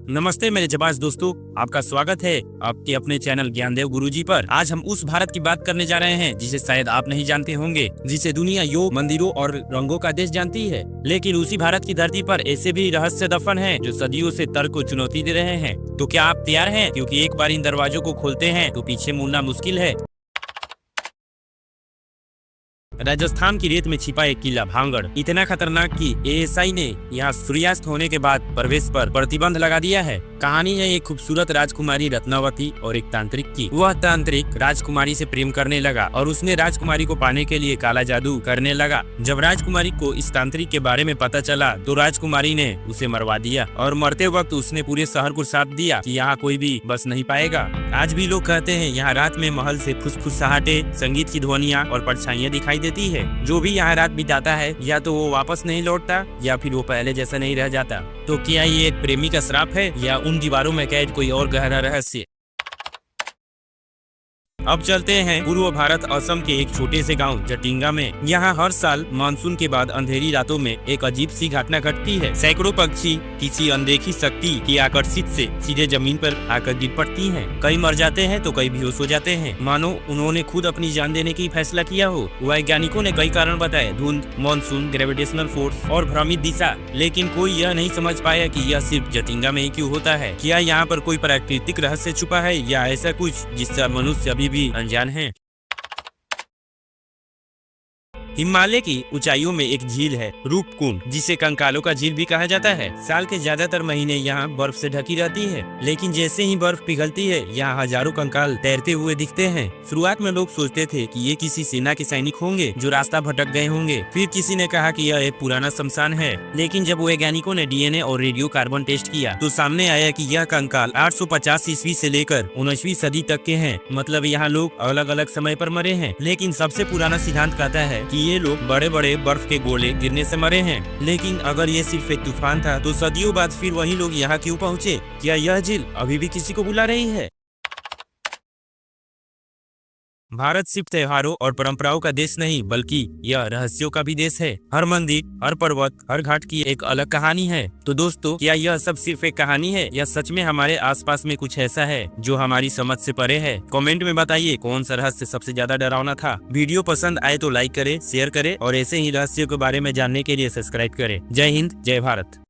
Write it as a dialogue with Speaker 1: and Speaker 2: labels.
Speaker 1: नमस्ते मेरे जाबाज दोस्तों, आपका स्वागत है आपके अपने चैनल ज्ञानदेव गुरुजी पर। आज हम उस भारत की बात करने जा रहे हैं जिसे शायद आप नहीं जानते होंगे, जिसे दुनिया योग, मंदिरों और रंगों का देश जानती है। लेकिन उसी भारत की धरती पर ऐसे भी रहस्य दफन हैं जो सदियों से तर्क को चुनौती दे रहे हैं। तो क्या आप तैयार हैं? क्योंकि एक बार इन दरवाजों को खोलते हैं तो पीछे मुड़ना मुश्किल है। राजस्थान की रेत में छिपा एक किला भांगड़ इतना खतरनाक कि एएसआई ने यहाँ सूर्यास्त होने के बाद प्रवेश पर प्रतिबंध लगा दिया है। कहानी है एक खूबसूरत राजकुमारी रत्नावती और एक तांत्रिक की। वह तांत्रिक राजकुमारी से प्रेम करने लगा और उसने राजकुमारी को पाने के लिए काला जादू करने लगा। जब राजकुमारी को इस तांत्रिक के बारे में पता चला तो राजकुमारी ने उसे मरवा दिया और मरते वक्त उसने पूरे शहर को साथ दिया कि यहाँ कोई भी बस नहीं पाएगा। आज भी लोग कहते हैं यहाँ रात में महल से फुसफुसाहटे, संगीत की ध्वनियाँ और परछाइयाँ दिखाई देती है। जो भी यहाँ रात बिताता है या तो वो वापस नहीं लौटता या फिर वो पहले जैसा नहीं रह जाता। तो क्या ये एक प्रेमी का श्राप है या उन दीवारों में कैद कोई और गहरा रहस्य? अब चलते हैं पूर्व भारत असम के एक छोटे से गांव जटिंगा में। यहाँ हर साल मानसून के बाद अंधेरी रातों में एक अजीब सी घटना घटती है। सैकड़ों पक्षी किसी अनदेखी शक्ति की आकर्षित से सीधे जमीन पर आकर गिर पड़ती हैं। कई मर जाते हैं तो कई बेहोश हो जाते हैं, मानो उन्होंने खुद अपनी जान देने की फैसला किया हो। वैज्ञानिकों ने कई कारण बताए, धुंध, मानसून, ग्रेविटेशनल फोर्स और भ्रमित दिशा, लेकिन कोई यह नहीं समझ पाया कि यह सिर्फ जटिंगा में ही क्यों होता है। क्या यहाँ पर कोई प्राकृतिक रहस्य छुपा है या ऐसा कुछ जिससे मनुष्य अभी भी अनजान है? हिमालय की ऊंचाइयों में एक झील है रूपकुंड, जिसे कंकालों का झील भी कहा जाता है। साल के ज्यादातर महीने यहाँ बर्फ से ढकी रहती है, लेकिन जैसे ही बर्फ पिघलती है यहाँ हजारों कंकाल तैरते हुए दिखते हैं। शुरुआत में लोग सोचते थे कि ये किसी सेना के सैनिक होंगे जो रास्ता भटक गए होंगे। फिर किसी ने कहा कि यह एक पुराना शमशान है, लेकिन जब वैज्ञानिकों ने डीएनए और रेडियो कार्बन टेस्ट किया तो सामने आया कि यह कंकाल 850 ईस्वी से लेकर 19वीं सदी तक के हैं। मतलब यहाँ लोग अलग अलग समय पर मरे हैं। लेकिन सबसे पुराना सिद्धांत कहता है कि ये लोग बड़े बड़े बर्फ के गोले गिरने से मरे हैं। लेकिन अगर ये सिर्फ एक तूफान था तो सदियों बाद फिर वही लोग यहाँ क्यों पहुँचे? क्या यह झील अभी भी किसी को बुला रही है? भारत सिर्फ त्योहारों और परंपराओं का देश नहीं बल्कि यह रहस्यों का भी देश है। हर मंदिर, हर पर्वत, हर घाट की एक अलग कहानी है। तो दोस्तों, क्या यह सब सिर्फ एक कहानी है या सच में हमारे आसपास में कुछ ऐसा है जो हमारी समझ से परे है? कमेंट में बताइए कौन सा रहस्य सबसे ज्यादा डरावना था। वीडियो पसंद आए तो लाइक करे, शेयर करे और ऐसे ही रहस्यों के बारे में जानने के लिए सब्सक्राइब करे। जय हिंद, जय भारत।